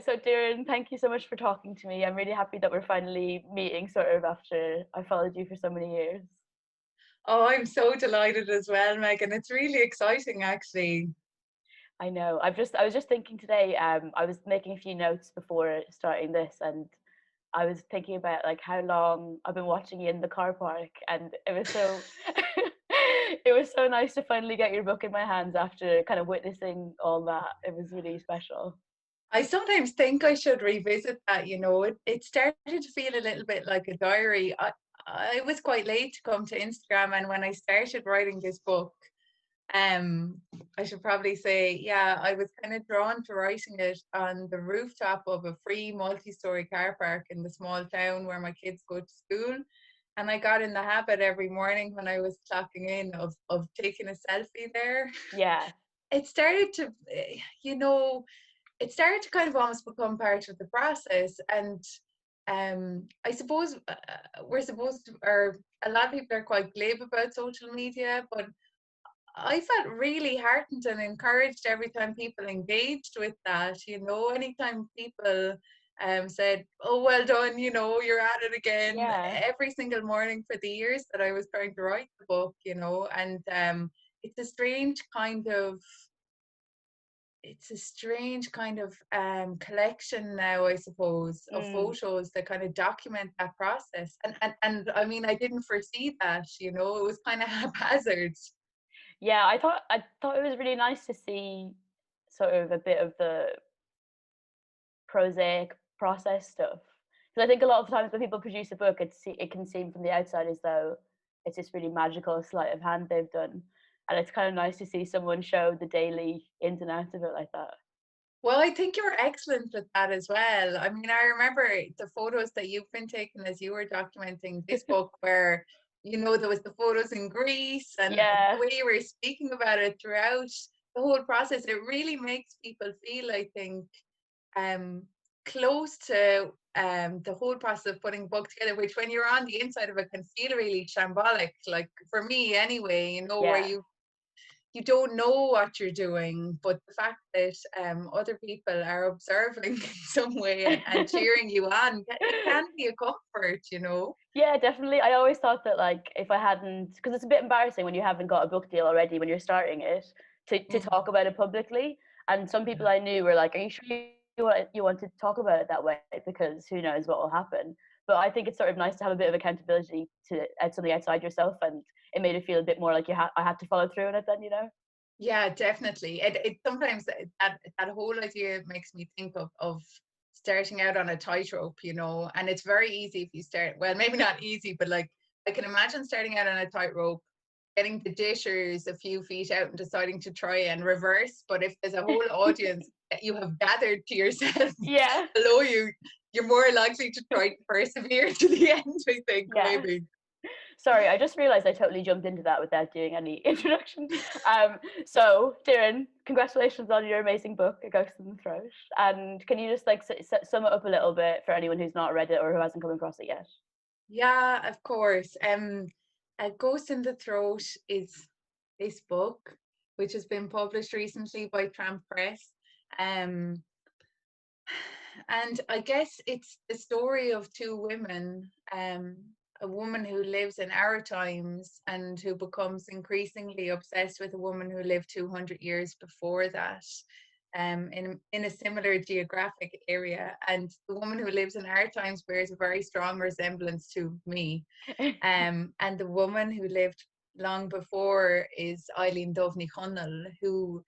So Doireann, thank you so much for talking to me. I'm really happy that we're finally meeting sort of after I followed you for so many years. Oh, I'm so delighted as well, Megan. It's really exciting, actually. I know. I was just thinking today, I was making a few notes before starting this, and I was thinking about like how long I've been watching you in the car park, and it was so it was so nice to finally get your book in my hands after kind of witnessing all that. It was really special. I sometimes think I should revisit that, It started to feel a little bit like a diary. I was quite late to come to Instagram, and when I started writing this book, um, I should probably say, yeah, I was kind of drawn to writing it on the rooftop of a free multi-story car park in the small town where my kids go to school. And I got in the habit every morning when I was clocking in of taking a selfie there. Yeah. It started to, you know, it started to kind of almost become part of the process. And I suppose we're supposed to, or a lot of people are quite glib about social media, but I felt really heartened and encouraged every time people engaged with that. Anytime people said, "Oh, well done," you're at it again. Yeah. Every single morning for the years that I was trying to write the book, and it's a strange kind of collection now, I suppose, of Mm. photos that kind of document that process. And I mean, I didn't foresee that, it was kind of haphazard. Yeah, I thought it was really nice to see sort of a bit of the prosaic process stuff. Because I think a lot of times when people produce a book, it can seem from the outside as though it's this really magical sleight of hand they've done, and it's kind of nice to see someone show the daily ins and outs of it like that. Well, I think you were excellent with that as well. I mean, I remember the photos that you've been taking as you were documenting this book, where, there was the photos in Greece, and the Yeah, way you were speaking about it throughout the whole process. It really makes people feel, I think, um, close to the whole process of putting a book together, which when you're on the inside of it can feel really shambolic, like for me anyway, where yeah, you don't know what you're doing, but the fact that other people are observing in some way and cheering you on, it can be a comfort. yeah, definitely. I always thought that like if I hadn't, because it's a bit embarrassing when you haven't got a book deal already when you're starting it to Mm. talk about it publicly. And some people I knew were like, "Are you sure you want to talk about it that way? Because who knows what will happen." But I think it's sort of nice to have a bit of accountability to something outside yourself, and it made it feel a bit more like I had to follow through on it. Then Yeah, definitely. It sometimes that whole idea makes me think of starting out on a tightrope, and it's very easy if you start, well, maybe not easy, but like I can imagine starting out on a tightrope, getting the dishers a few feet out and deciding to try and reverse. But if there's a whole audience that you have gathered to yourself yeah, below you, you're more likely to try to persevere to the end, I think, yeah. maybe. Sorry, I just realized I totally jumped into that without doing any introduction. So, Doireann, congratulations on your amazing book, A Ghost in the Throat. And can you just like sum it up a little bit for anyone who's not read it or who hasn't come across it yet? Yeah, of course. A Ghost in the Throat is this book, which has been published recently by Tramp Press. Um, and I guess it's the story of two women, a woman who lives in our times and who becomes increasingly obsessed with a woman who lived 200 years before that, in a similar geographic area. And the woman who lives in our times bears a very strong resemblance to me. And the woman who lived long before is Eibhlín Dubh Ní Chonaill, who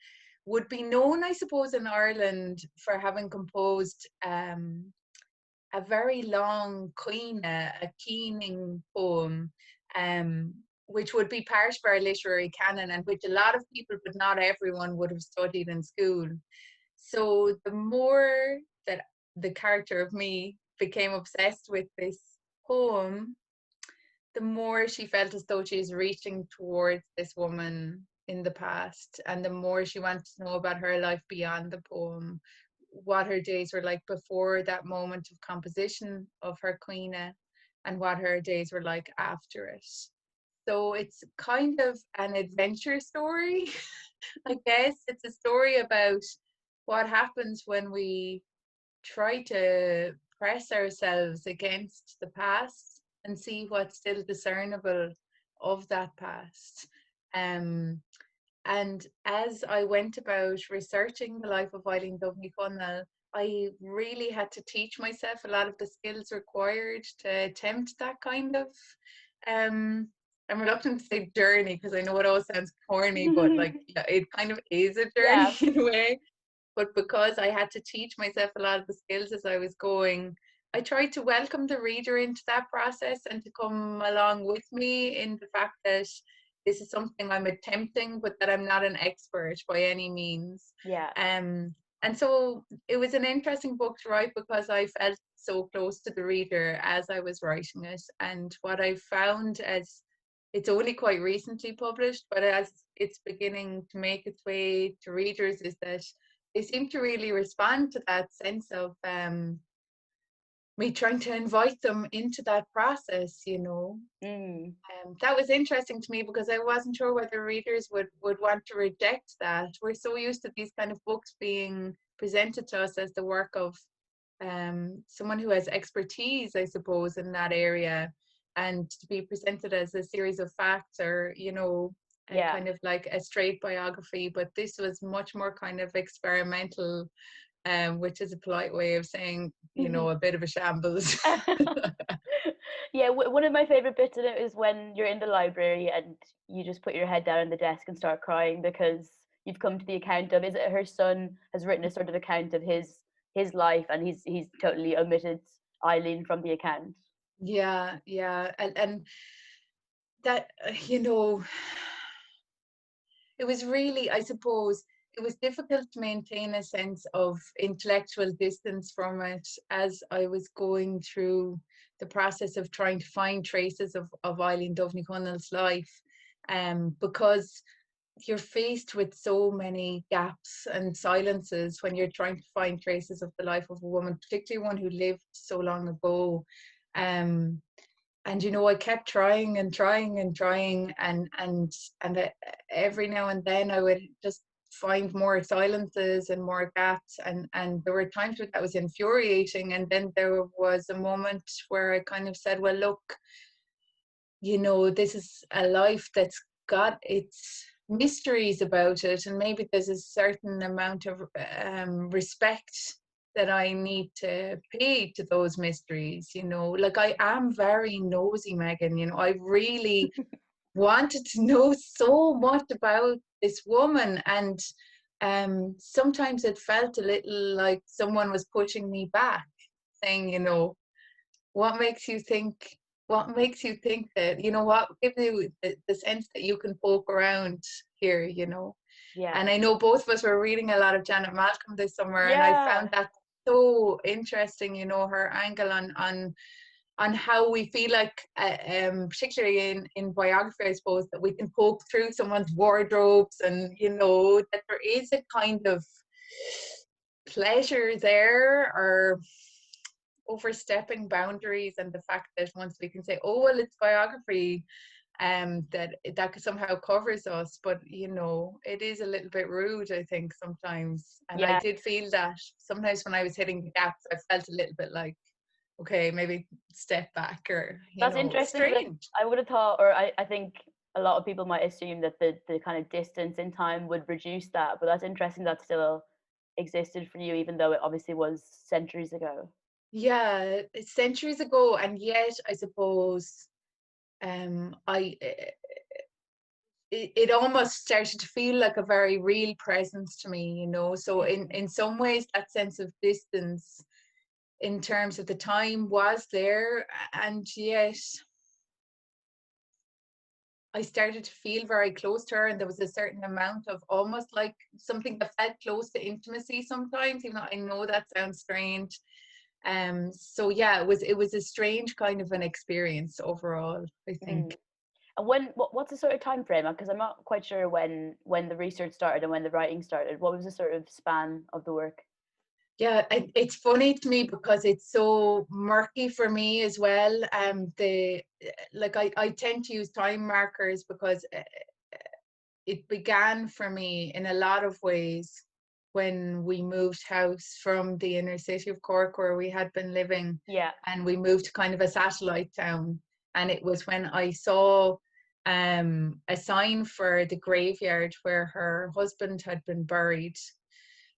would be known, I suppose, in Ireland for having composed a very long a keening poem, um, which would be part of our literary canon and which a lot of people, but not everyone, would have studied in school. So the more that the character of me became obsessed with this poem, the more she felt as though she's reaching towards this woman in the past, and the more she wanted to know about her life beyond the poem, what her days were like before that moment of composition of her Caoineadh, and what her days were like after it. So it's kind of an adventure story. I guess it's a story about what happens when we try to press ourselves against the past and see what's still discernible of that past. And as I went about researching the life of Eibhlín Dubh Ní Chonaill, I really had to teach myself a lot of the skills required to attempt that kind of I'm reluctant to say journey because I know it all sounds corny, but like yeah, it kind of is a journey Yeah. in a way. But because I had to teach myself a lot of the skills as I was going, I tried to welcome the reader into that process and to come along with me in the fact that this is something I'm attempting, but that I'm not an expert by any means. Yeah. And so it was an interesting book to write because I felt so close to the reader as I was writing it. And what I found, as it's only quite recently published, but as it's beginning to make its way to readers, is that they seem to really respond to that sense of me trying to invite them into that process, you know. That was interesting to me because I wasn't sure whether readers would want to reject that. We're so used to these kind of books being presented to us as the work of someone who has expertise, I suppose, in that area, and to be presented as a series of facts or, you know, a Yeah. kind of like a straight biography. But this was much more kind of experimental, which is a polite way of saying, you know, a bit of a shambles. Yeah, one of my favorite bits in it is when you're in the library and you just put your head down on the desk and start crying because you've come to the account of, is it her son has written a sort of account of his life, and he's totally omitted Eibhlín from the account. Yeah, and that you know, it was really, I suppose, it was difficult to maintain a sense of intellectual distance from it as I was going through the process of trying to find traces of Eibhlín Dubh Ní Chonaill's life, because you're faced with so many gaps and silences when you're trying to find traces of the life of a woman, particularly one who lived so long ago. And you know, I kept trying and trying and trying, and every now and then I would just find more silences and more gaps, and there were times where that was infuriating. And then there was a moment where I kind of said, well, look, you know, this is a life that's got its mysteries about it, and maybe there's a certain amount of respect that I need to pay to those mysteries, you know. Like, I am very nosy, Megan, you know. I really wanted to know so much about this woman, and sometimes it felt a little like someone was pushing me back, saying, you know, what makes you think that, you know, what gives you the sense that you can poke around here, you know. Yeah. And I know both of us were reading a lot of Janet Malcolm this summer, and I Yeah. found that so interesting, you know, her angle on how we feel like, particularly in biography, I suppose, that we can poke through someone's wardrobes, and, you know, that there is a kind of pleasure there, or overstepping boundaries, and the fact that once we can say, oh well, it's biography, that somehow covers us. But you know, it is a little bit rude, I think, sometimes. And I Yeah. did feel that sometimes when I was hitting the gaps, I felt a little bit like, okay, maybe step back, or, you That's know, it's interesting because strange. I would have thought, or I think a lot of people might assume that the kind of distance in time would reduce that, but that's interesting that still existed for you, even though it obviously was centuries ago. Yeah, it's centuries ago, and yet I suppose I it almost started to feel like a very real presence to me, you know. So in some ways, that sense of distance in terms of the time was there, and yet I started to feel very close to her, and there was a certain amount of almost like something that felt close to intimacy sometimes, even though I know that sounds strange. So yeah, it was a strange kind of an experience overall, I think. Mm. And what's the sort of time frame? Because I'm not quite sure when the research started and when the writing started. What was the sort of span of the work? Yeah, it's funny to me because it's so murky for me as well. The like I tend to use time markers because it began for me in a lot of ways when we moved house from the inner city of Cork where we had been living, Yeah. and we moved to kind of a satellite town. And it was when I saw a sign for the graveyard where her husband had been buried.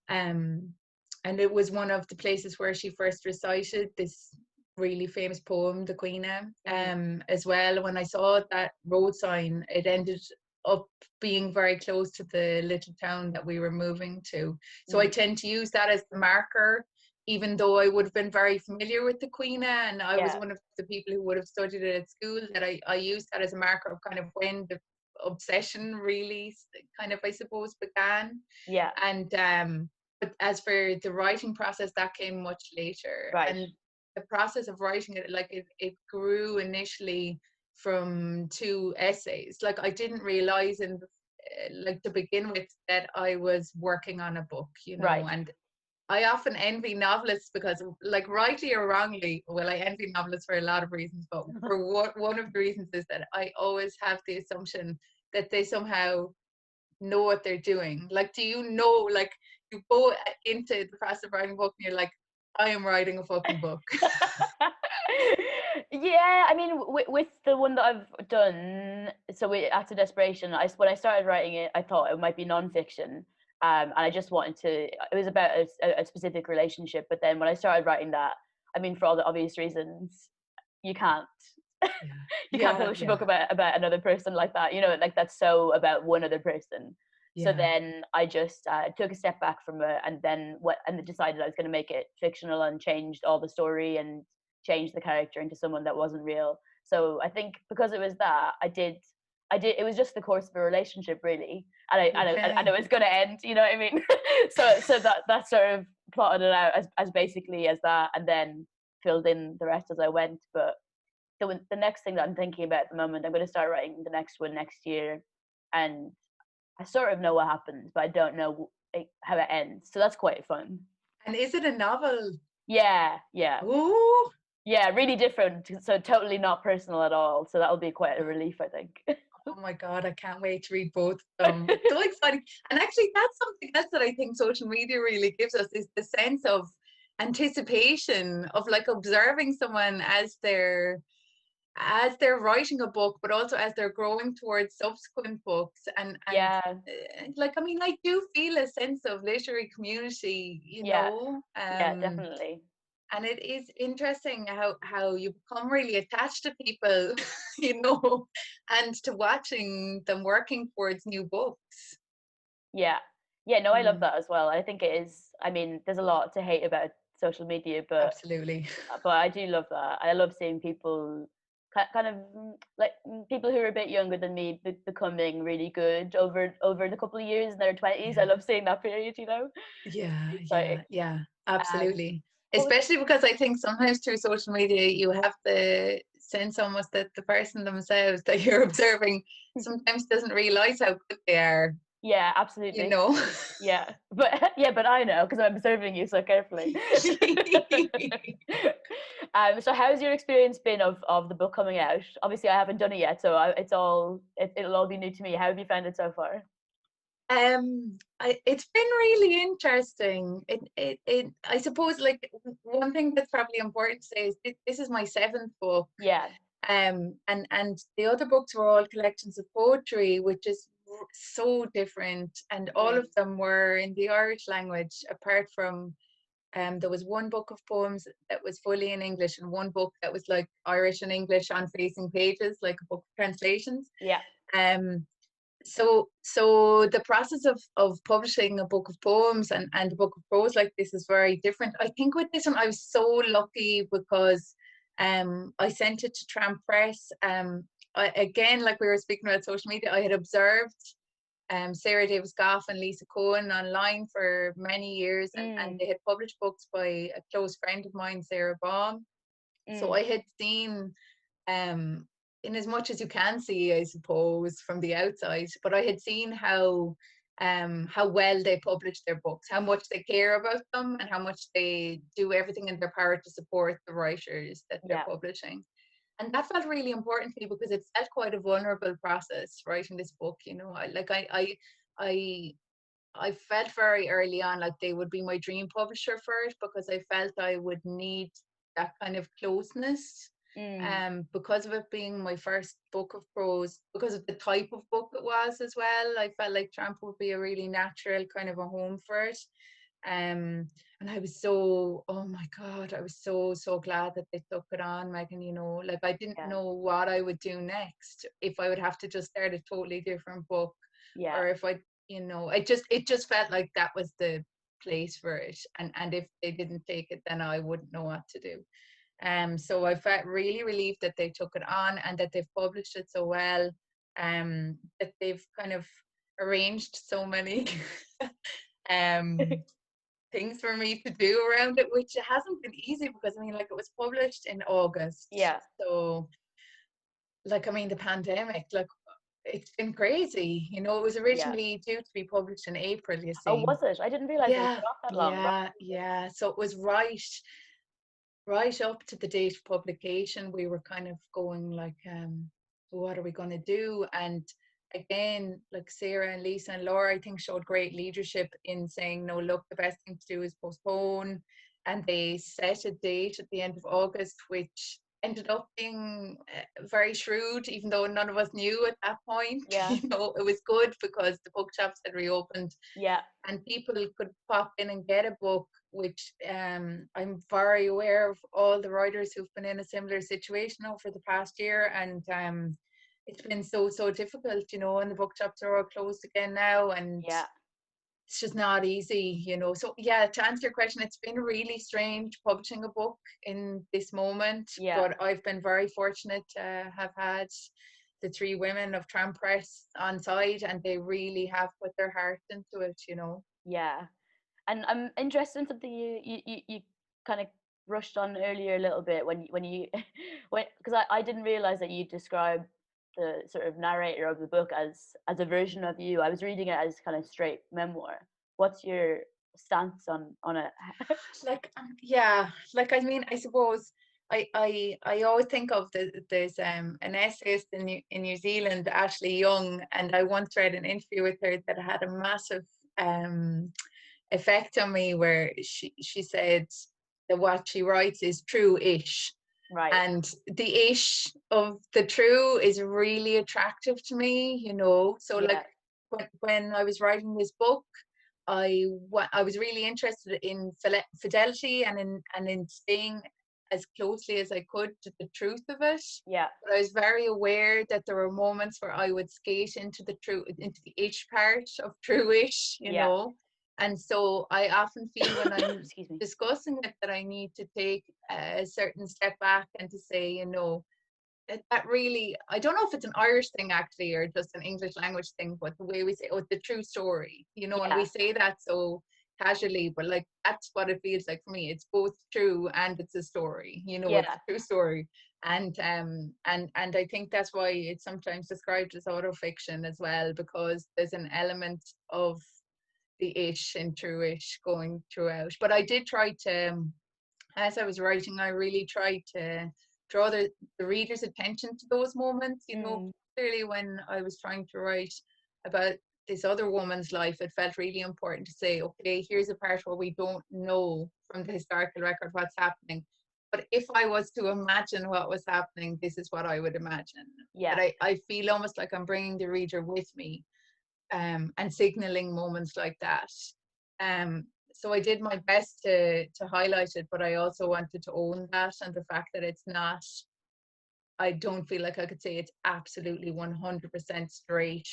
Um, and it was one of the places where she first recited this really famous poem, the Caoineadh. As well, when I saw that road sign, it ended up being very close to the little town that we were moving to. So I tend to use that as the marker, even though I would have been very familiar with the Caoineadh, and I was Yeah. one of the people who would have studied it at school, that I used that as a marker of kind of when the obsession really kind of, I suppose, began. Yeah. And but as for the writing process, that came much later. Right. And the process of writing it, like it grew initially from 2 essays. Like I didn't realize in like to begin with that I was working on a book, you know. Right. And I often envy novelists because, like, rightly or wrongly, well, I envy novelists for a lot of reasons, but for one of the reasons is that I always have the assumption that they somehow know what they're doing. Like, do you know, like, you go into the process of writing a book and you're like, I am writing a fucking book. Yeah, I mean, with the one that I've done, so with Acts of Desperation, when I started writing it, I thought it might be nonfiction, and I just wanted to. It was about a specific relationship, but then when I started writing that, I mean, for all the obvious reasons, you can't. You can't publish a book about another person like that, you know, like that's so about one other person. So then I just took a step back from it, and then decided I was going to make it fictional and changed all the story and changed the character into someone that wasn't real. So I think because it was that, I did. It was just the course of a relationship, really, and it was going to end. You know what I mean? so that sort of plotted it out as basically as that, and then filled in the rest as I went. But the next thing that I'm thinking about at the moment, I'm going to start writing the next one next year, and I sort of know what happens, but I don't know how it ends. So that's quite fun. And is it a novel? Yeah. Ooh. Yeah, really different. So totally not personal at all. So that'll be quite a relief, I think. Oh my God, I can't wait to read both of them. So exciting. And actually, that's something else that I think social media really gives us, is the sense of anticipation of, like, observing someone as they're writing a book, but also as they're growing towards subsequent books. And like, I mean, I do feel a sense of literary community, you know. Yeah, definitely. And it is interesting how you become really attached to people, you know, and to watching them working towards new books. Yeah, no, I love that as well. I think it is. I mean, there's a lot to hate about social media, but Absolutely. But I do love that. I love seeing people kind of like people who are a bit younger than me becoming really good over the couple of years in their 20s. I love seeing that period, you know. Yeah, absolutely. What was, Especially because I think sometimes through social media you have the sense almost that the person themselves that you're observing sometimes doesn't realize how good they are. yeah, absolutely. You know. Yeah, but I know because I'm observing you so carefully. So how's your experience been of the book coming out? Obviously, I haven't done it yet, so it'll all be new to me. How have you found it so far? It's been really interesting. I suppose, like, one thing that's probably important to say is this is my 7th book. Yeah. And the other books were all collections of poetry, which is so different, and all of them were in the Irish language, apart from there was one book of poems that was fully in English, and one book that was like Irish and English on facing pages, like a book of translations. Yeah. So the process of publishing a book of poems and a book of prose like this is very different. I think with this one I was so lucky because I sent it to Tramp Press. Again, like we were speaking about social media, I had observed Sarah Davis Goff and Lisa Cohen online for many years, and they had published books by a close friend of mine, Sarah Baum. So I had seen in as much as you can see, I suppose, from the outside, but I had seen how well they publish their books, how much they care about them, and how much they do everything in their power to support the writers that they're publishing. And that felt really important to me because it felt quite a vulnerable process writing this book. You know, I I felt very early on like they would be my dream publisher for it, because I felt I would need that kind of closeness. Mm, Because of it being my first book of prose, because of the type of book it was as well, I felt like Tramp would be a really natural kind of a home for it. And I was so, oh my God, I was so glad that they took it on, Megan, like I didn't yeah, know what I would do next, if I would have to just start a totally different book, yeah, or if it just felt like that was the place for it. And if they didn't take it, then I wouldn't know what to do. So I felt really relieved that they took it on and that they've published it so well. That they've kind of arranged so many um things for me to do around it, which hasn't been easy, because I mean, like, it was published in August. yeah. So, like, I mean, the pandemic, like, it's been crazy. It was Yeah. originally due to be published in April, you Oh, see. was it? I didn't realize it was Yeah, not that long. Right. yeah, yeah. So it was right up to the date of publication. We were kind of going like, what are we going to do? And again, like Sarah and Lisa and Laura, I think, showed great leadership in saying, no, look, the best thing to do is postpone. And they set a date at the end of August, which ended up being very shrewd, even though none of us knew at that point. Yeah. It was good because the bookshops had reopened Yeah. and people could pop in and get a book, which I'm very aware of all the writers who've been in a similar situation over the past year. And it's been so difficult, and the bookshops are all closed again now, and Yeah. it's just not easy. So yeah, to answer your question, it's been really strange publishing a book in this moment, Yeah. but I've been very fortunate to have had the three women of Tram Press on side, and they really have put their heart into it. Yeah. And I'm interested in something you kind of rushed on earlier a little bit when you when because I didn't realize that you described the sort of narrator of the book as a version of you. I was reading it as kind of straight memoir. What's your stance on it? Like, yeah, like, I mean, I suppose I always think of there's an essayist in New Zealand, Ashley Young, and I once read an interview with her that had a massive um effect on me, where she said that what she writes is true-ish, Right. and the ish of the true is really attractive to me. So, like, Yeah. when I was writing this book, I was really interested in fidelity, and in staying as closely as I could to the truth of it. Yeah. But I was very aware that there were moments where I would skate into the ish part of true-ish. Yeah. And so I often feel when I'm Excuse me. discussing it that I need to take a certain step back and to say, that really, I don't know if it's an Irish thing actually, or just an English language thing, but the way we say, oh, it's the true story, and we Yeah. say that so casually, but like, that's what it feels like for me. It's both true and it's a story, it's Yeah. a true story. And I think that's why it's sometimes described as autofiction as well, because there's an element of the ish and true-ish going throughout. But I did try to, as I was writing, I really tried to draw the reader's attention to those moments. Mm, Clearly when I was trying to write about this other woman's life, it felt really important to say, okay, here's a part where we don't know from the historical record what's happening. But if I was to imagine what was happening, this is what I would imagine. yeah. That I feel almost like I'm bringing the reader with me, and signaling moments like that. So I did my best to highlight it, but I also wanted to own that, and the fact that it's not. I don't feel like I could say it's absolutely 100% straight,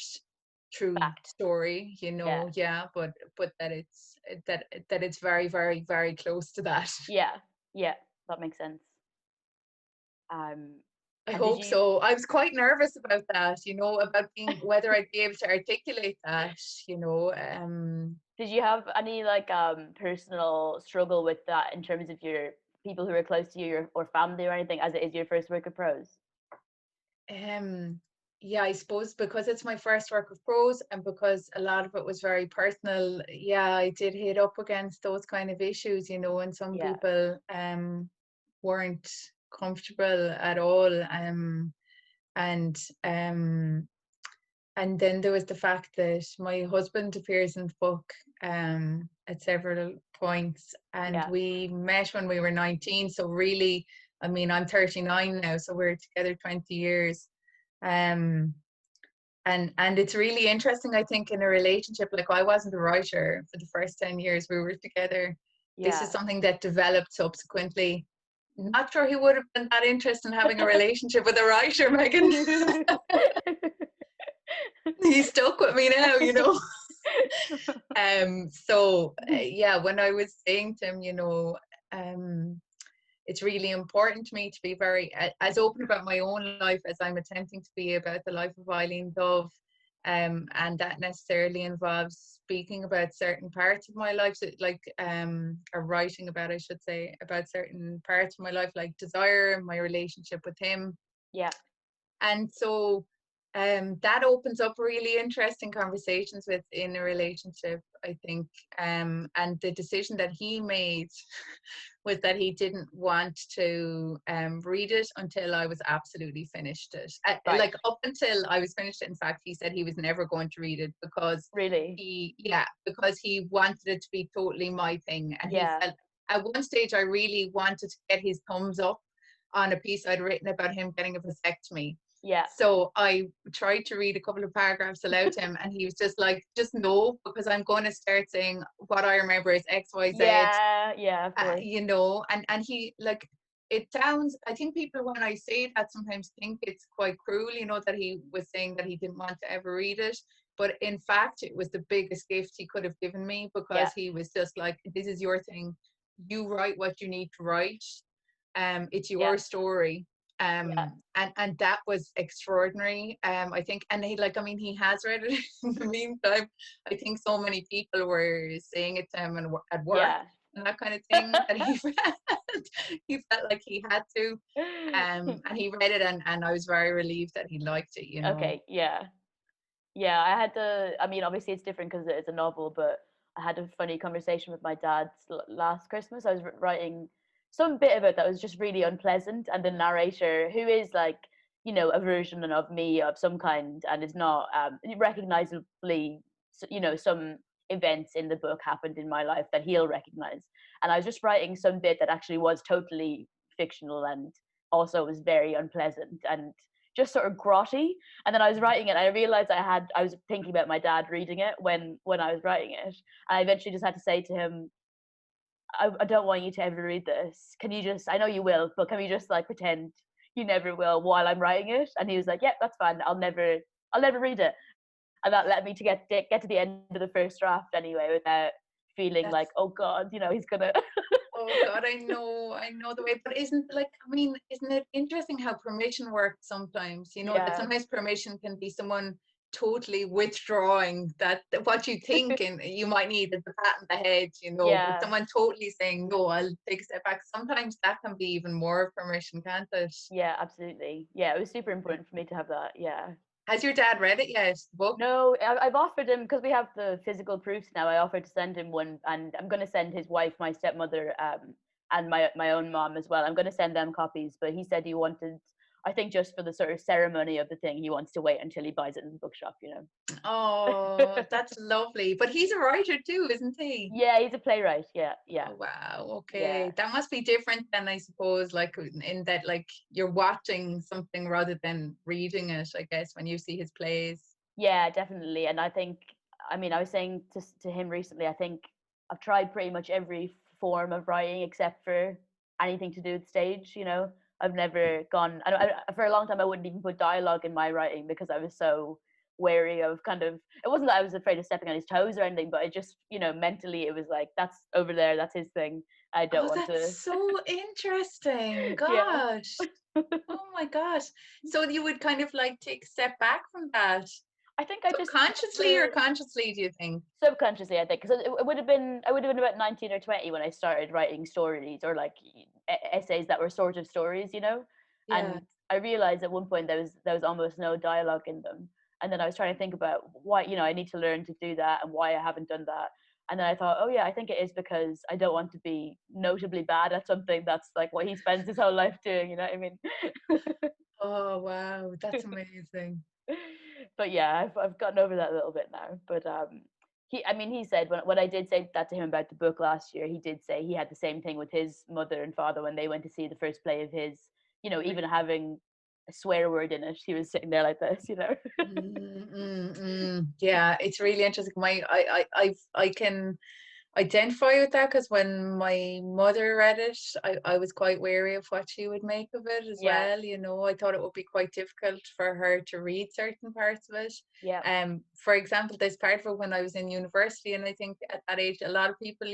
true Fact. story. Yeah. Yeah, but that it's very, very, very close to that. Yeah. Yeah. That makes sense. I And did hope you so. I was quite nervous about that, about whether I'd be able to articulate that, did you have any like personal struggle with that in terms of your people who are close to you or family or anything, as it is your first work of prose? Um, yeah, I suppose because it's my first work of prose and because a lot of it was very personal, yeah, I did hit up against those kind of issues, and some Yeah. people weren't comfortable at all. And and then there was the fact that my husband appears in the book at several points, and Yeah. we met when we were 19. So really, I mean, I'm 39 now, so we're together 20 years. Um, and it's really interesting, I think, in a relationship. Like, I wasn't a writer for the first 10 years we were together. This is Yeah. something that developed subsequently. Not sure he would have been that interested in having a relationship with a writer, Megan. He's stuck with me now, you know. So yeah, when I was saying to him, you know, it's really important to me to be very as open about my own life as I'm attempting to be about the life of Eibhlín Dubh, and that necessarily involves speaking about certain parts of my life, so like or writing about, I should say, about certain parts of my life, like desire, my relationship with him. Yeah. And so that opens up really interesting conversations within a relationship, I think. And the decision that he made was that he didn't want to read it until I was absolutely finished it. Right. Like, up until I was finished it, in fact, he said he was never going to read it because Really? because he wanted it to be totally my thing. And he Yeah. felt at one stage I really wanted to get his thumbs up on a piece I'd written about him getting a vasectomy. Yeah. So I tried to read a couple of paragraphs aloud to him, and he was just like, just no, because I'm going to start saying what I remember is X, Y, Z. Yeah. Yeah. Of course. You know, and he, like, it sounds, I think people, when I say that, sometimes think it's quite cruel, you know, that he was saying that he didn't want to ever read it. But in fact, it was the biggest gift he could have given me, because he was just like, this is your thing. You write what you need to write. It's your story. Yeah. And that was extraordinary. I think, and he, like, I mean, he has read it in the meantime. I think so many people were saying it to him at work Yeah. and that kind of thing, that he felt like he had to. And he read it, and I was very relieved that he liked it, you know. Okay. Yeah. Yeah. I had to. I mean, obviously, it's different because it's a novel, but I had a funny conversation with my dad last Christmas. I was writing some bit of it that was just really unpleasant, and the narrator, who is like, you know, a version of me of some kind, and is not recognizably, you know, some events in the book happened in my life that he'll recognize, and I was just writing some bit that actually was totally fictional and also was very unpleasant and just sort of grotty. And then I was writing it, and I realized I was thinking about my dad reading it when I was writing it. And I eventually just had to say to him, I don't want you to ever read this. Can you just, I know you will, but can we just like pretend you never will while I'm writing it? And he was like, yeah, that's fine. I'll never read it. And that let me to get to the end of the first draft anyway, without feeling That's, like, oh God, you know, he's gonna. oh God, I know the way. But isn't, like, I mean, isn't it interesting how permission works sometimes? You know, that Yeah. sometimes permission can be someone totally withdrawing that what you think and you might need is a pat on the head, you know, but Yeah. someone totally saying, no, I'll take a step back. Sometimes that can be even more permission, can't it? Yeah, absolutely. Yeah, it was super important for me to have that. Yeah. Has your dad read it yet, the book? No, I've offered him, because we have the physical proofs now. I offered to send him one, and I'm going to send his wife, my stepmother, and my own mom as well. I'm going to send them copies, but he said he wanted, I think, just for the sort of ceremony of the thing, he wants to wait until he buys it in the bookshop, you know. Oh, that's lovely. But he's a writer too, isn't he? Yeah, he's a playwright. Yeah, yeah, Oh, wow. yeah. Okay. That must be different than, I suppose, like, in that, like, you're watching something rather than reading it, I guess, when you see his plays. Yeah, definitely. And I think, I mean, I was saying to him recently, I think I've tried pretty much every form of writing except for anything to do with stage, you know. I've never gone, for a long time, I wouldn't even put dialogue in my writing because I was so wary of kind of, it wasn't that I was afraid of stepping on his toes or anything, but it just, you know, mentally it was like, that's over there, that's his thing. I don't Oh, want to. that's so interesting. Yeah. Gosh. Oh my gosh. So you would kind of like take a step back from that, I think I just subconsciously or consciously, do you think? subconsciously, I think, because it would have been, I would have been about 19 or 20 when I started writing stories, or like essays that were sort of stories, you know. Yeah. And I realized at one point there was almost no dialogue in them, and then I was trying to think about why, you know, I need to learn to do that and why I haven't done that. And then I thought, oh yeah, I think it is because I don't want to be notably bad at something that's like what he spends his whole life doing, you know what I mean? Oh, wow. That's amazing. but yeah, I've gotten over that a little bit now. But he said when I did say that to him about the book last year, he did say he had the same thing with his mother and father when they went to see the first play of his. Even having a swear word in it, he was sitting there like this. Yeah, it's really interesting. I can identify with that because when my mother read it, I was quite wary of what she would make of it as Yeah, well. I thought it would be quite difficult for her to read certain parts of it. yeah, For example, there's part of it when I was in university, and I think at that age, a lot of people,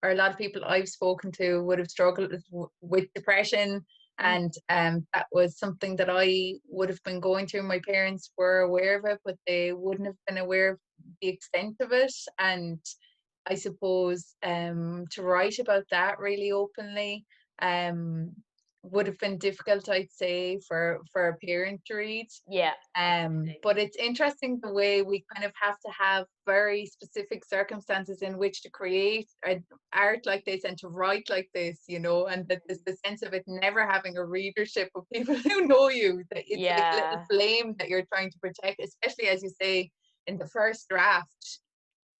or a lot of people I've spoken to would have struggled with depression. And that was something that I would have been going through. My parents were aware of it, but they wouldn't have been aware of the extent of it. And I suppose to write about that really openly would have been difficult, I'd say, for a parent to read. yeah. But it's interesting the way we kind of have to have very specific circumstances in which to create art like this and to write like this, and that there's the sense of it never having a readership of people who know you, that it's like a little Yeah, flame that you're trying to protect, especially as you say in the first draft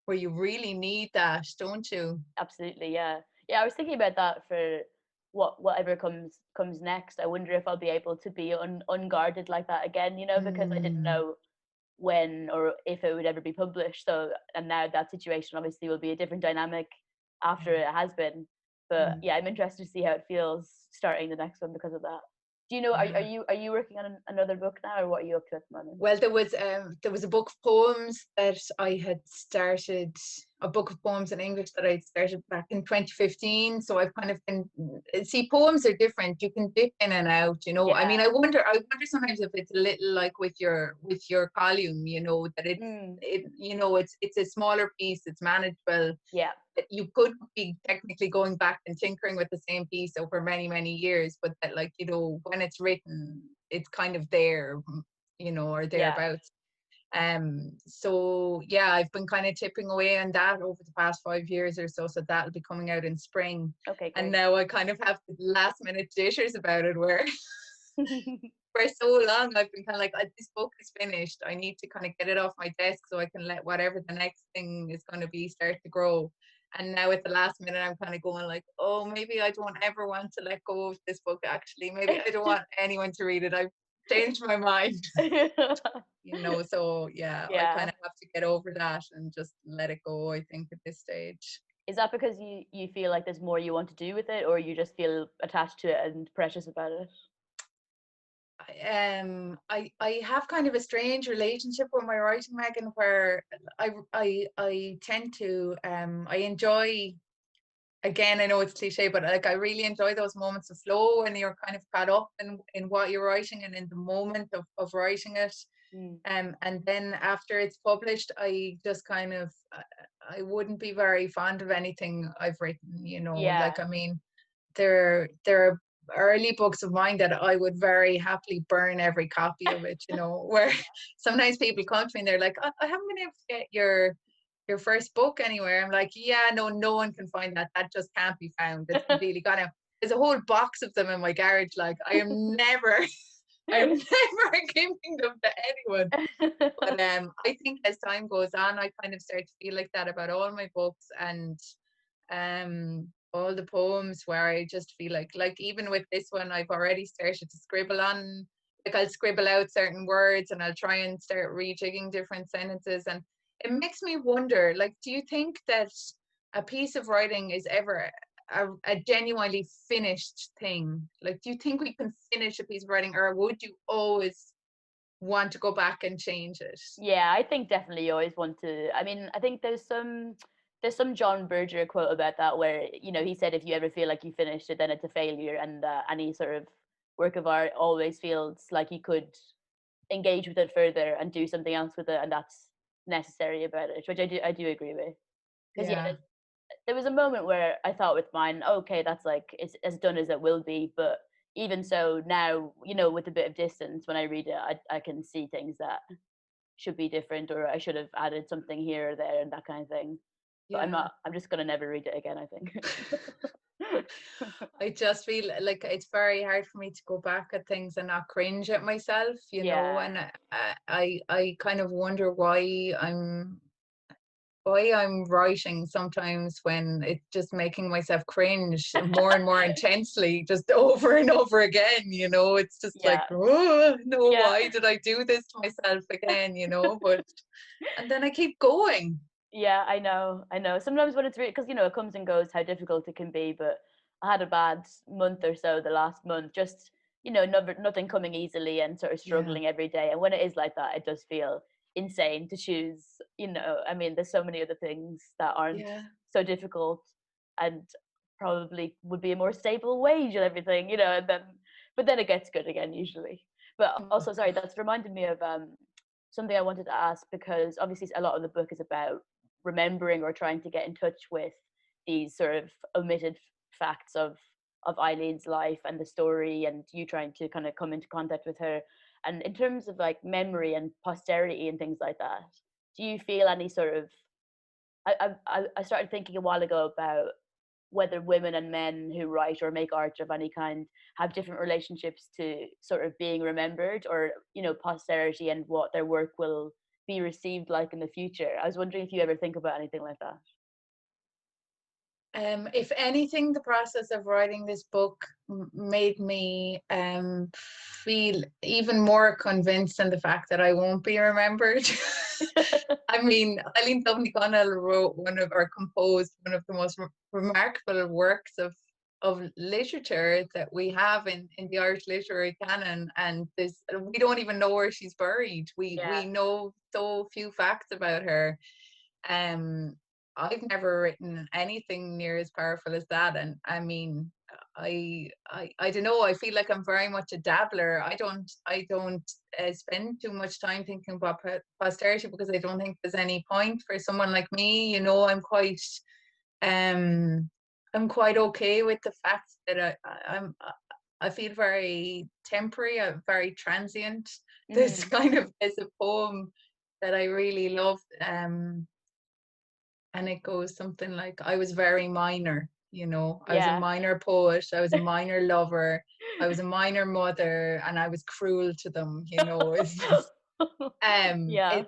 where you really need that, don't you? absolutely. Yeah, yeah. I was thinking about that for whatever comes next. I wonder if I'll be able to be unguarded like that again. Because I didn't Mm, know when or if it would ever be published. So, and now that situation obviously will be a different dynamic after mm, it has been. But mm. yeah, I'm interested to see how it feels starting the next one because of that. Do you know? Yeah. Are you working on another book now, or what are you up to at the moment? Well, there was a book of poems that I had started, a book of poems in English that I started back in 2015. So I've kind of been see, poems are different. You can dip in and out. I mean, Yeah. I wonder sometimes if it's a little like with your column, that Mm, it's a smaller piece, it's manageable. yeah. You could be technically going back and tinkering with the same piece over many, many years, but that, like, when it's written, it's kind of there, or Yeah. thereabouts. So yeah, I've been kind of tipping away on that over the past 5 years or so. So that'll be coming out in spring. Okay. And Great. now I kind of have the last minute jitters about it, where for so long I've been kind of like, this book is finished. I need to kind of get it off my desk so I can let whatever the next thing is going to be start to grow. And now at the last minute, I'm kind of going like, oh, maybe I don't ever want to let go of this book. Actually, maybe I don't want anyone to read it. I've changed my mind. So yeah, I kind Yeah. of have to get over that and just let it go, I think, at this stage. Is that because you feel like there's more you want to do with it, or you just feel attached to it and precious about it? I have kind of a strange relationship with my writing, Megan, where I tend to I enjoy, again, I know it's cliche, but like I really enjoy those moments of flow when you're kind of caught up in what you're writing and in the moment of writing it. Mm. And then after it's published, I just kind of I wouldn't be very fond of anything I've written. Yeah. Like, I mean, there are early books of mine that I would very happily burn every copy of it. Where sometimes people come to me and they're like, I haven't been able to get your first book anywhere. I'm like, yeah, no one can find that. That just can't be found. It's completely gone out. There's a whole box of them in my garage. Like, I'm never giving them to anyone. But I think as time goes on, I kind of start to feel like that about all my books and all the poems, where I just feel like even with this one, I've already started to scribble on. Like, I'll scribble out certain words and I'll try and start rejigging different sentences, and it makes me wonder. Like, do you think that a piece of writing is ever a genuinely finished thing? Like, do you think we can finish a piece of writing, or would you always want to go back and change it? Yeah, I think definitely you always want to. I mean, I think there's some John Berger quote about that where he said if you ever feel like you finished it, then it's a failure, and any sort of work of art always feels like you could engage with it further and do something else with it, and that's necessary about it, which I do agree with. Because yeah, Yeah. there was a moment where I thought with mine, okay, that's like it's as done as it will be. But even so, now with a bit of distance, when I read it, I can see things that should be different, or I should have added something here or there, and that kind of thing. But I'm Yeah. not. I'm just gonna never read it again, I think. I just feel like it's very hard for me to go back at things and not cringe at myself, you know, Yeah. and I kind of wonder why I'm writing sometimes when it's just making myself cringe more and more intensely, just over and over again, you know. It's just like, Yeah. oh no, Yeah. why did I do this to myself again, you know? But and then I keep going. Yeah, I know. I know. Sometimes when it's really, because it comes and goes how difficult it can be. But I had a bad month or so the last month. Just nothing coming easily and sort of Yeah, struggling every day. And when it is like that, it does feel insane to choose. I mean, there's so many other things that aren't yeah. so difficult, and probably would be a more stable wage and everything. But then it gets good again usually. But Oh also, sorry, God. that's reminded me of something I wanted to ask, because obviously a lot of the book is about remembering or trying to get in touch with these sort of omitted facts of Eileen's life and the story, and you trying to kind of come into contact with her. And in terms of like memory and posterity and things like that, do you feel any sort of I started thinking a while ago about whether women and men who write or make art of any kind have different relationships to sort of being remembered, or posterity, and what their work will be received like in the future. I was wondering if you ever think about anything like that. If anything, the process of writing this book made me feel even more convinced in the fact that I won't be remembered. I mean, Eibhlín Dubh Ní Chonaill wrote composed one of the most remarkable works of literature that we have in the Irish literary canon, and this we don't even know where she's buried. We Yeah. know so few facts about her. Um, I've never written anything near as powerful as that, and I mean, I don't know. I feel like I'm very much a dabbler. I don't spend too much time thinking about posterity because I don't think there's any point for someone like me. You know, um I'm quite okay with the fact that I feel very temporary, very transient. Hmm. There's a poem that I really love. And it goes something like, I was very minor, you know, I was a Yeah. minor poet, I was a minor lover, I was a minor mother, and I was cruel to them, you know. It's just Yeah.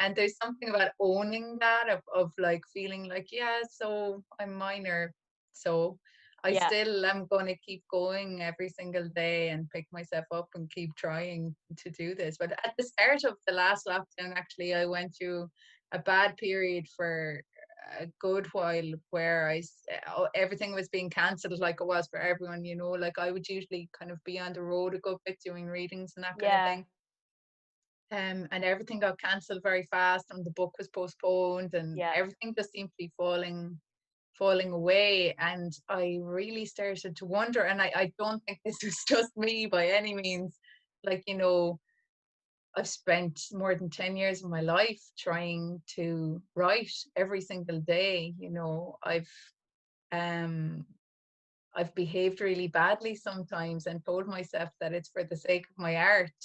and there's something about owning that, of like feeling like, yeah, so I'm minor, so I Yeah. still am going to keep going every single day and pick myself up and keep trying to do this. But at the start of the last lockdown, actually, I went through a bad period for a good while where everything was being cancelled, like it was for everyone, you know. Like I would usually kind of be on the road a good bit doing readings and that kind of Yeah. thing. And everything got cancelled very fast, and the book was postponed, and Yeah. everything just seemed to be falling away. And I really started to wonder, and I don't think this was just me by any means. Like, you know, I've spent more than 10 years of my life trying to write every single day. You know, um I've behaved really badly sometimes and told myself that it's for the sake of my art.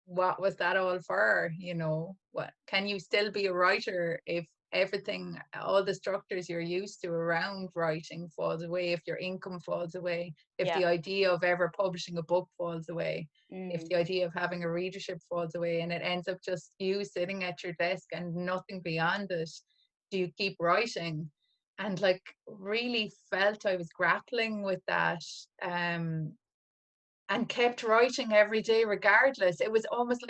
What was that all for? You know, what can you still be a writer if everything, all the structures you're used to around writing falls away, if your income falls away, if Yeah. the idea of ever publishing a book falls away, if Mm. the idea of having a readership falls away, and it ends up just you sitting at your desk and nothing beyond it? Do you keep writing? And like really felt I was grappling with that. And kept writing every day regardless. It was almost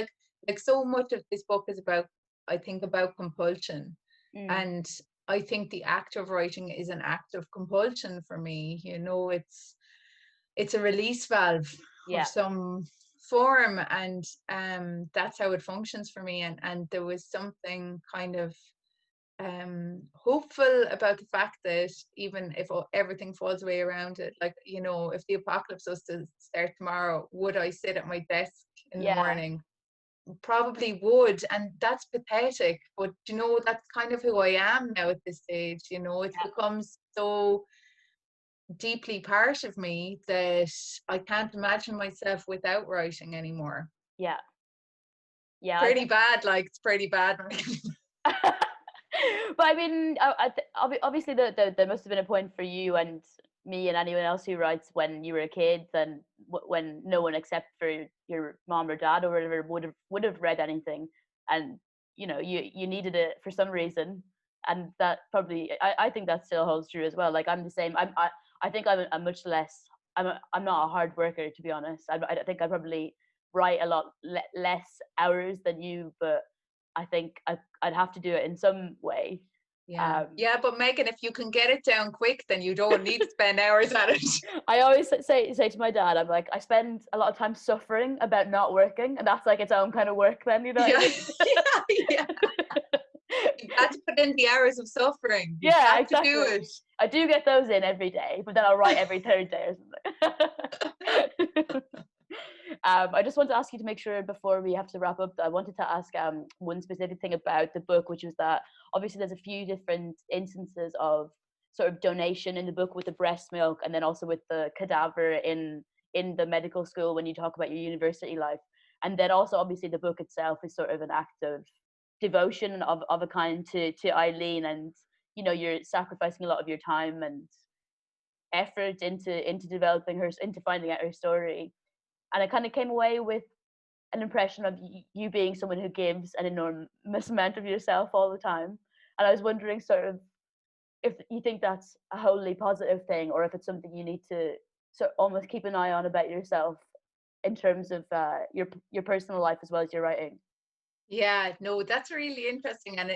like so much of this book is about, I think, about compulsion. Mm. And I think the act of writing is an act of compulsion for me. You know, it's a release valve of Yeah. some form, and that's how it functions for me. And there was something kind of hopeful about the fact that even if everything falls away around it, like, you know, if the apocalypse was to start tomorrow, would I sit at my desk in the Yeah. morning? Probably would. And that's pathetic, but you know, that's kind of who I am now at this stage. You know, it's become so deeply part of me that I can't imagine myself without writing anymore. Yeah. Yeah. I Pretty think. bad, like it's pretty bad. But I mean, obviously, there must have been a point for you and me and anyone else who writes when you were a kid, and when no one except for your mom or dad or whatever would have read anything, and you needed it for some reason, and that probably I think that still holds true as well. Like I'm the same. I think I'm much less. I'm not a hard worker, to be honest. I think I probably write a lot less hours than you, but I think I'd have to do it in some way. Yeah. Yeah, but Megan, if you can get it down quick, then you don't need to spend hours at it. I always say to my dad, I'm like, I spend a lot of time suffering about not working, and that's like its own kind of work then, you know what I Yeah, mean? yeah. You've got to put in the hours of suffering. You've Yeah, got to do exactly. it. I do get those in every day, but then I'll write every third day or something. I just want to ask you to make sure before we have to wrap up, I wanted to ask one specific thing about the book, which was that obviously there's a few different instances of sort of donation in the book with the breast milk, and then also with the cadaver in the medical school when you talk about your university life. And then also obviously the book itself is sort of an act of devotion of a kind to Eibhlín, and you're sacrificing a lot of your time and effort into developing her, into finding out her story. And I kind of came away with an impression of you being someone who gives an enormous amount of yourself all the time. And I was wondering sort of if you think that's a wholly positive thing, or if it's something you need to sort of almost keep an eye on about yourself in terms of your personal life as well as your writing. Yeah, no, that's really interesting. And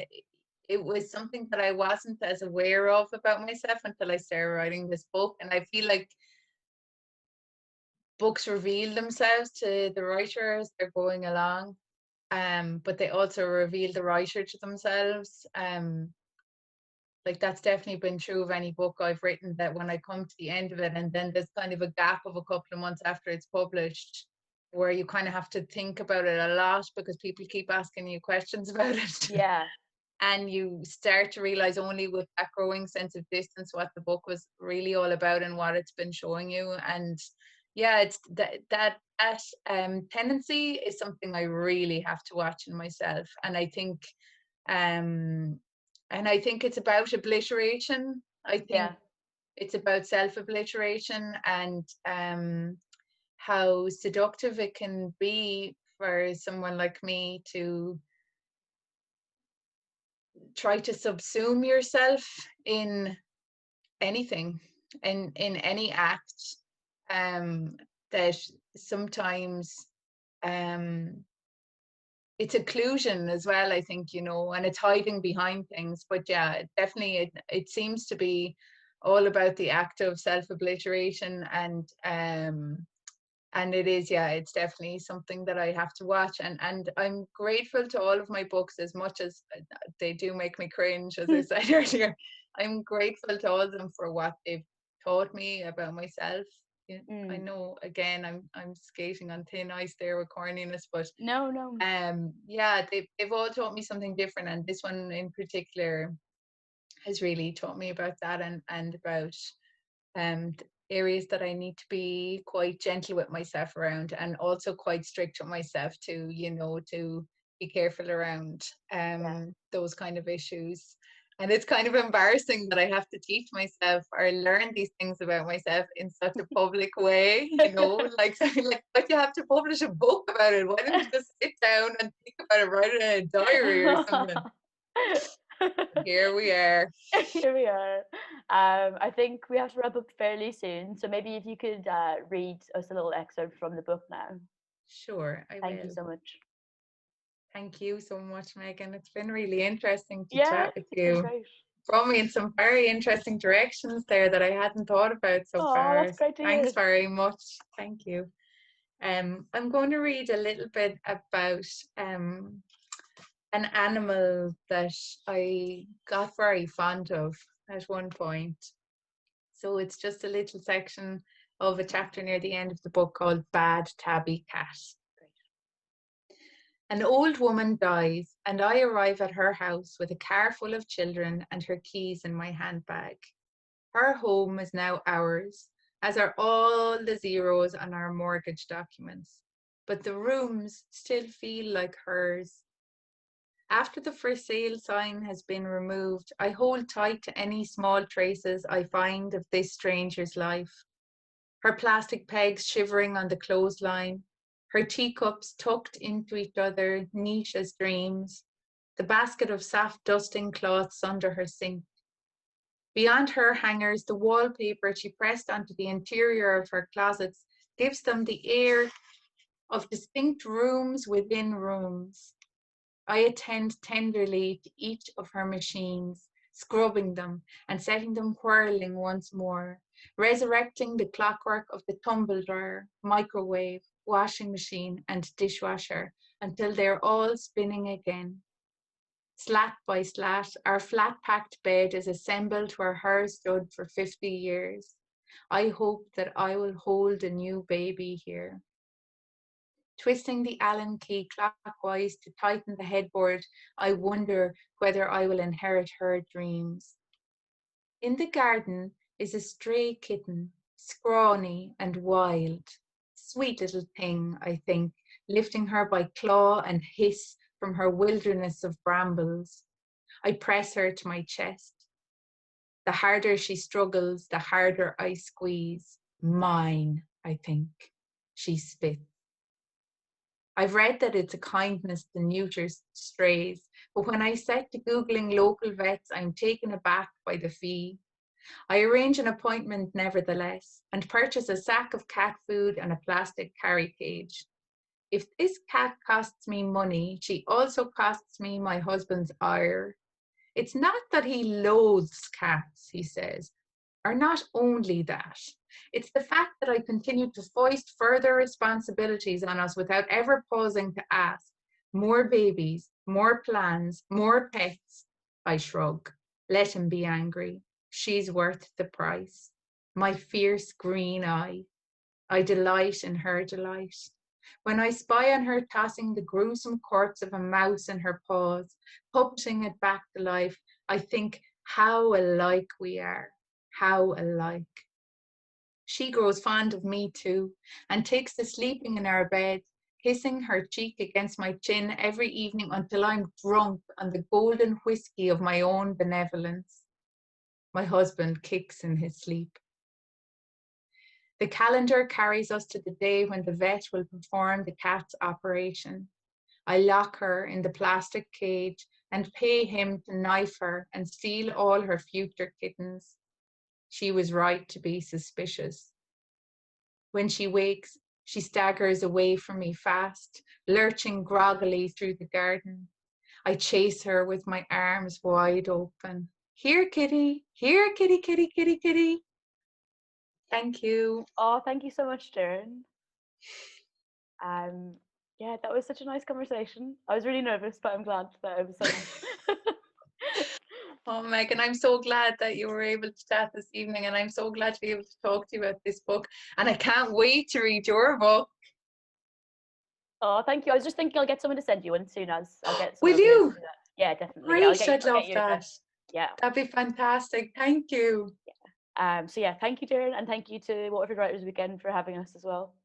it was something that I wasn't as aware of about myself until I started writing this book. And I feel like books reveal themselves to the writer as they're going along. But they also reveal the writer to themselves. Like that's definitely been true of any book I've written, that when I come to the end of it and then there's kind of a gap of a couple of months after it's published, where you kind of have to think about it a lot because people keep asking you questions about it. Yeah. And you start to realize only with that growing sense of distance what the book was really all about and what it's been showing you. And yeah, it's that tendency is something I really have to watch in myself. And I think it's about obliteration. I think it's about self-obliteration, and how seductive it can be for someone like me to try to subsume yourself in anything, in any act, that sometimes it's occlusion as well, I think, and it's hiding behind things. But yeah, definitely it seems to be all about the act of self-obliteration, and it is, yeah, it's definitely something that I have to watch. And I'm grateful to all of my books, as much as they do make me cringe, as I said earlier. I'm grateful to all of them for what they've taught me about myself. I know, again, I'm skating on thin ice there with corniness, but no. Yeah, they've all taught me something different, and this one in particular has really taught me about that, and about areas that I need to be quite gentle with myself around, and also quite strict with myself to be careful around those kind of issues. And it's kind of embarrassing that I have to teach myself or learn these things about myself in such a public way, like but you have to publish a book about it. Why don't you just sit down and think about it, write it in a diary or something? Here we are. Here we are. I think we have to wrap up fairly soon. So maybe if you could read us a little excerpt from the book now. Sure, I will. Thank you so much. Thank you so much, Megan. It's been really interesting to Yeah, chat with you. great. Brought me in some very interesting directions there that I hadn't thought about so far. That's great to Thanks hear. very much. Thank you. I'm going to read a little bit about an animal that I got very fond of at one point. So it's just a little section of a chapter near the end of the book called Bad Tabby Cat. An old woman dies, and I arrive at her house with a car full of children and her keys in my handbag. Her home is now ours, as are all the zeros on our mortgage documents, but the rooms still feel like hers. After the for sale sign has been removed, I hold tight to any small traces I find of this stranger's life. Her plastic pegs shivering on the clothesline, her teacups tucked into each other, neat as dreams, the basket of soft dusting cloths under her sink. Beyond her hangers, the wallpaper she pressed onto the interior of her closets gives them the air of distinct rooms within rooms. I attend tenderly to each of her machines, scrubbing them and setting them whirling once more, resurrecting the clockwork of the tumble dryer, microwave, washing machine, and dishwasher until they're all spinning again. Slat by slat, our flat-packed bed is assembled where hers stood for 50 years. I hope that I will hold a new baby here. Twisting the Allen key clockwise to tighten the headboard, I wonder whether I will inherit her dreams. In the garden is a stray kitten, scrawny and wild. Sweet little thing, I think, lifting her by claw and hiss from her wilderness of brambles. I press her to my chest. The harder she struggles, the harder I squeeze. Mine, I think, she spits. I've read that it's a kindness to neuter strays, but when I set to Googling local vets, I'm taken aback by the fee. I arrange an appointment nevertheless, and purchase a sack of cat food and a plastic carry cage. If this cat costs me money, she also costs me my husband's ire. It's not that he loathes cats, he says, or not only that. It's the fact that I continue to foist further responsibilities on us without ever pausing to ask. More babies, more plans, more pets. I shrug. Let him be angry. She's worth the price. My fierce green eye. I delight in her delight. When I spy on her tossing the gruesome corpse of a mouse in her paws, puppeting it back to life, I think how alike we are, how alike. She grows fond of me too, and takes to sleeping in our bed, kissing her cheek against my chin every evening until I'm drunk on the golden whiskey of my own benevolence. My husband kicks in his sleep. The calendar carries us to the day when the vet will perform the cat's operation. I lock her in the plastic cage and pay him to knife her and steal all her future kittens. She was right to be suspicious. When she wakes, she staggers away from me fast, lurching groggily through the garden. I chase her with my arms wide open. Here, kitty, here, kitty, kitty, kitty, kitty. Thank you. Oh, thank you so much, Doireann. Yeah, that was such a nice conversation. I was really nervous, but I'm glad that it was so nice. Oh, Megan, I'm so glad that you were able to chat this evening, and I'm so glad to be able to talk to you about this book. And I can't wait to read your book. Oh, thank you. I was just thinking I'll get someone to send you one soon as I'll get some Will readers you? to do that. Yeah, definitely. Great, Yeah, I'd I'll love get your that. address. Yeah. That'd be fantastic. Thank you. So yeah, thank you, Doireann, and thank you to Waterford Writers Weekend for having us as well.